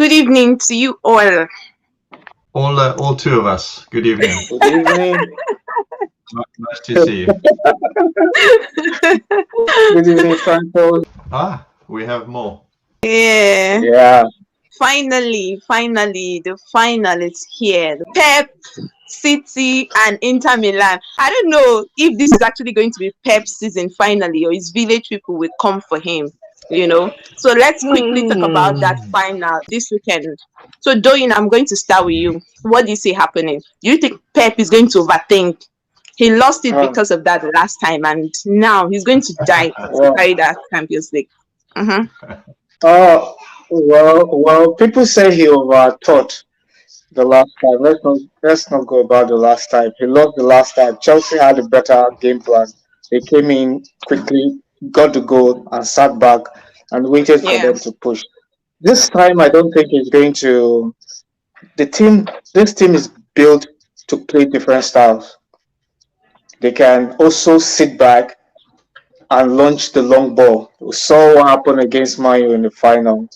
Good evening to you all. All two of us. Good evening. Good evening. Nice to see you. Good evening, Franco. We have more. Yeah. Yeah. Finally, the final is here. Pep, City, and Inter Milan. I don't know if this is actually going to be Pep's season finally, or his village people will come for him. So let's quickly talk about that final this weekend. So Doyin, I'm going to start with you. What do you see happening? Do you think Pep is going to overthink? He lost it Um, because of that last time, and now he's going to die to well, carry that Champions League. well, people say he overthought the last time. Let's not go about the last time. He lost the last time. Chelsea had a better game plan. They came in quickly, got the goal, and sat back and waited for Yeah. them to push. This time, I don't think he's going to. The team. This team is built to play different styles. They can also sit back and launch the long ball. We saw what happened against Man U in the final.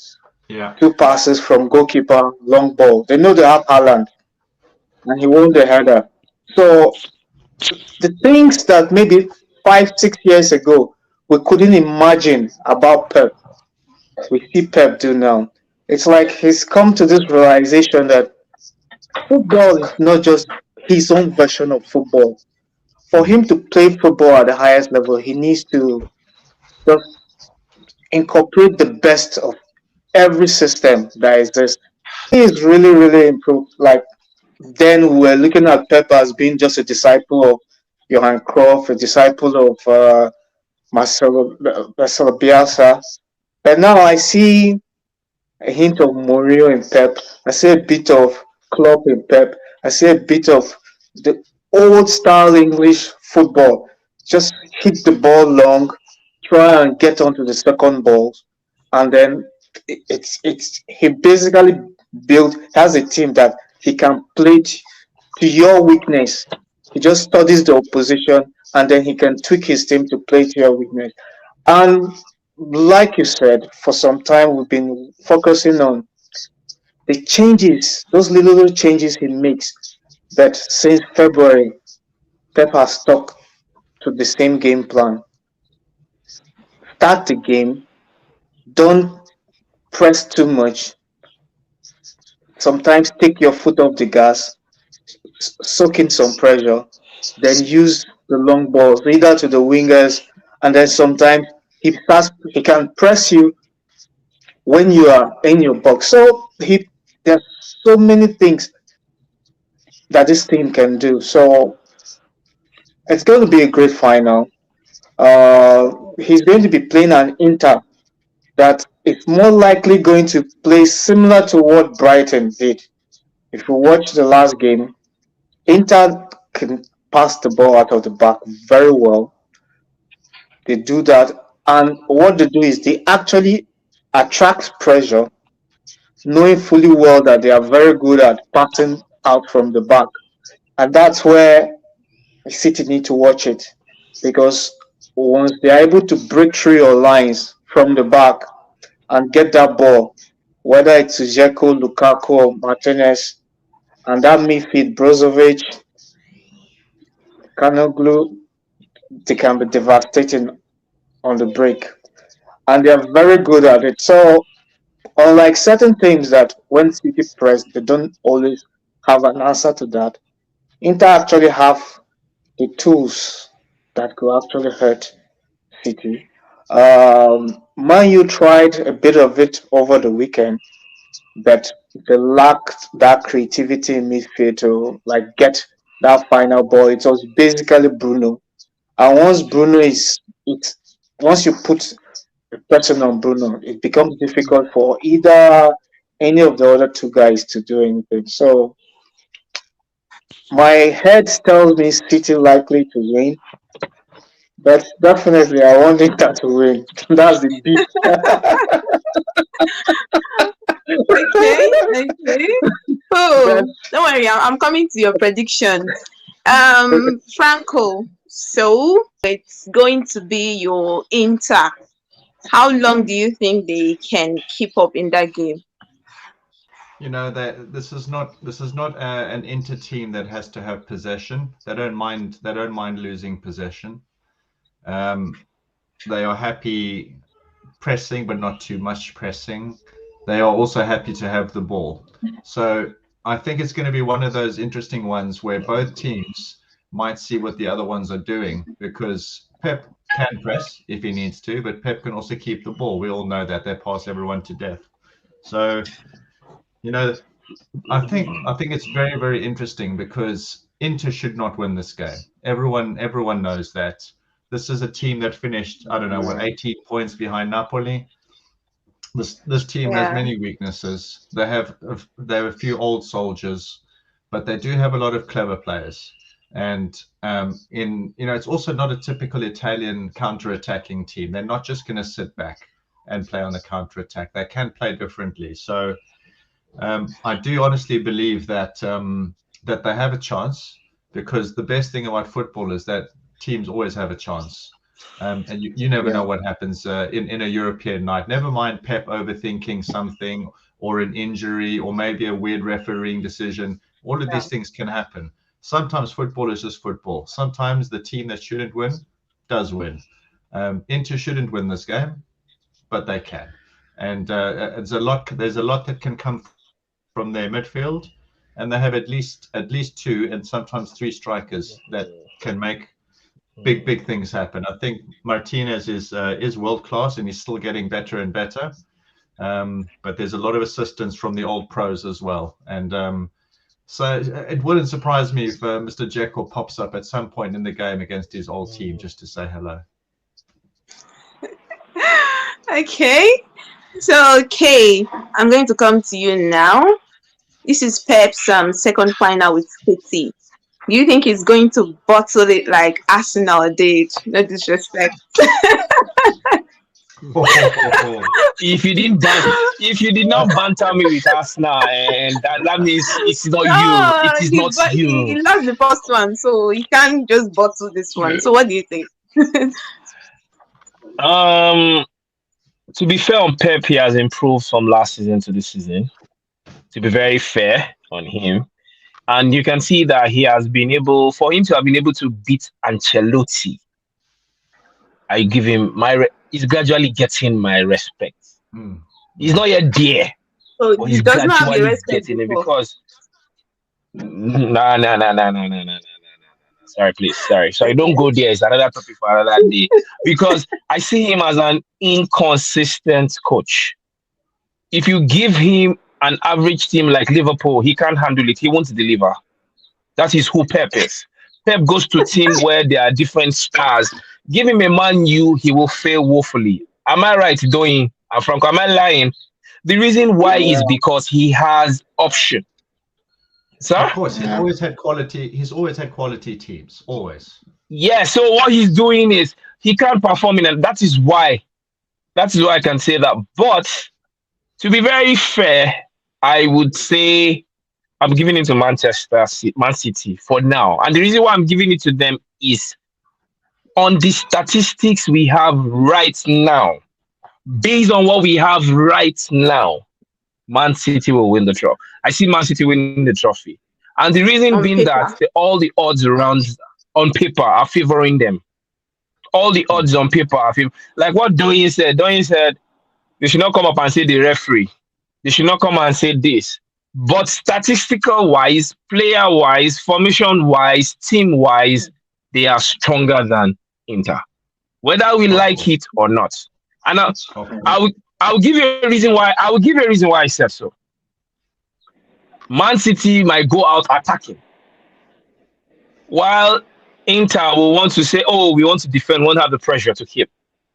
Yeah. Two passes from goalkeeper, long ball. They know they have Haaland, and he won the header. So the things that maybe 5, 6 years ago we couldn't imagine about Pep, we see Pep do now. It's like he's come to this realization that football is not just his own version of football. For him to play football at the highest level, he needs to just incorporate the best of every system that exists. He's really, really improved. Like then we were looking at Pep as being just a disciple of Johan Cruyff, a disciple of Marcelo Bielsa. But now I see a hint of Mourinho in Pep. I see a bit of Klopp in Pep. I see a bit of the old style English football. Just hit the ball long, try and get onto the second ball, and then it's he basically built has a team that he can play to your weakness. He just studies the opposition and then he can tweak his team to play to your weakness. And like you said, for some time we've been focusing on the changes, those little changes he makes. But since February, Pep has stuck to the same game plan. Start the game, don't press too much. Sometimes take your foot off the gas, soak in some pressure, then use the long balls either to the wingers, and then sometimes he can press you when you are in your box. So there's so many things that this team can do. So it's going to be a great final. He's going to be playing an Inter that is more likely going to play similar to what Brighton did. If you watch the last game, Inter can pass the ball out of the back very well. They do that, and what they do is they actually attract pressure, knowing fully well that they are very good at passing out from the back. And that's where City need to watch it because once they are able to break through your lines from the back and get that ball, whether it's Dzeko, Lukaku, or Martinez, and that midfield, Brozovic, Kanoglu, they can be devastating on the break. And they are very good at it. So, unlike certain teams that when City press, they don't always have an answer to that, Inter actually have the tools that could actually hurt City. Man U tried a bit of it over the weekend, but they lacked that creativity in midfield to like get that final ball. It was basically Bruno, and once Bruno is it, once you put a person on Bruno, it becomes difficult for either any of the other two guys to do anything. So my head tells me City likely to win, but definitely I want Inter to win. That's the beat. Okay. But Oh, don't worry, I'm coming to your prediction. Franco, so it's going to be your Inter. How long do you think they can keep up in that game? You know that this is not an Inter team that has to have possession. They don't mind losing possession. Um, they are happy pressing, but not too much pressing. They are also happy to have the ball. So I think it's going to be one of those interesting ones where both teams might see what the other ones are doing, because Pep can press if he needs to, but Pep can also keep the ball. We all know that they pass everyone to death. So you know, I think it's very, very interesting because Inter should not win this game. Everyone knows that. This is a team that finished, I don't know, what, 18 points behind Napoli. This team has Yeah. many weaknesses. They have a few old soldiers, but they do have a lot of clever players. And it's also not a typical Italian counter-attacking team. They're not just going to sit back and play on the counter-attack. They can play differently. So I do honestly believe that they have a chance, because the best thing about football is that teams always have a chance. And you never know Yeah. what happens in a European night. Never mind Pep overthinking something, or an injury, or maybe a weird refereeing decision. All of Yeah. these things can happen. Sometimes football is just football. Sometimes the team that shouldn't win does win. Inter shouldn't win this game, but they can. And there's a lot that can come from their midfield, and they have at least two and sometimes three strikers that can make big things happen. I think Martinez is world class, and he's still getting better and better. But there's a lot of assistance from the old pros as well, and so it wouldn't surprise me if Mr. Jekyll pops up at some point in the game against his old team just to say hello. Okay. So, okay, I'm going to come to you now. This is Pep's second final with City. Do you think he's going to bottle it like Arsenal did? No disrespect. If you did not banter me with Arsenal, and that means it's not you. No, It is not he you. lost the first one, so he can't just bottle this one. So, what do you think? Um, to be fair on Pep, he has improved from last season to this season. To be very fair on him, and you can see that he has been able, for him to have been able to beat Ancelotti. I give him he's gradually getting my respect. Hmm. He's not yet there, So, but he he's does not have the gradually respect getting it before. because no. Sorry, please. Sorry. Don't Okay. go there. It's another topic for another day. Because I see him as an inconsistent coach. If you give him an average team like Liverpool, he can't handle it. He won't deliver. That is who Pep is. Pep goes to team where there are different stars. Give him a Man U, he will fail woefully. Am I right, Doing? And Franco, am I lying? The reason why is Yeah. because he has option. Of Sir? course, he's Yeah. always had quality. He's always had quality teams. Always. Yeah, so what he's doing is he can't perform in, and that is why I can say that. But to be very fair, I would say I'm giving it to Man City for now. And the reason why I'm giving it to them is on the statistics we have right now. Based on what we have right now, Man City will win the trophy. I see Man City winning the trophy. And the reason On being that paper. all the odds around on paper are favoring them. All the Hmm. odds on paper are like what Doyin said. Doyin said they should not come up and say the referee. They should not come and say this. But statistical wise, player wise, formation wise, team wise, they are stronger than Inter, whether we Of like course. it or not. And Of I course. will I will give you a reason why. I will give you a reason why I said so. Man City might go out attacking, while Inter will want to say, "Oh, we want to defend, won't have the pressure to keep."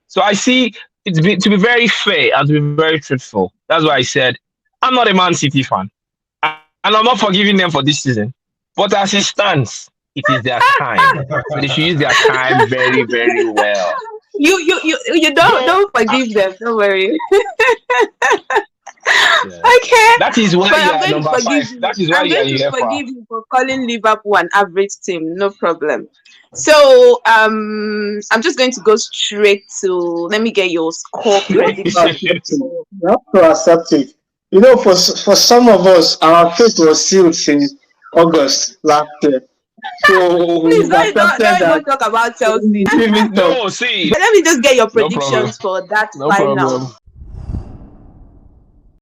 So I see to be very fair and to be very truthful. That's why I said I'm not a Man City fan, and I'm not forgiving them for this season. But as it stands, it is their time, so they should use their time very, very well. You Though don't forgive them. Don't worry. yeah, Okay. that is why But you I'm are going to number forgive five. you. That is why I'm you are going to UEFA. forgive you for calling Liverpool an average team. No problem. So I'm just going to go straight to, let me get your score You have to prediction. accept it. You have to accept it. You know, for some of us, our fate was sealed since August last year. So Please we've don't accepted that even talk about we'll Chelsea. give it up. No, see, Let me just get your no problem. predictions for that No final. problem.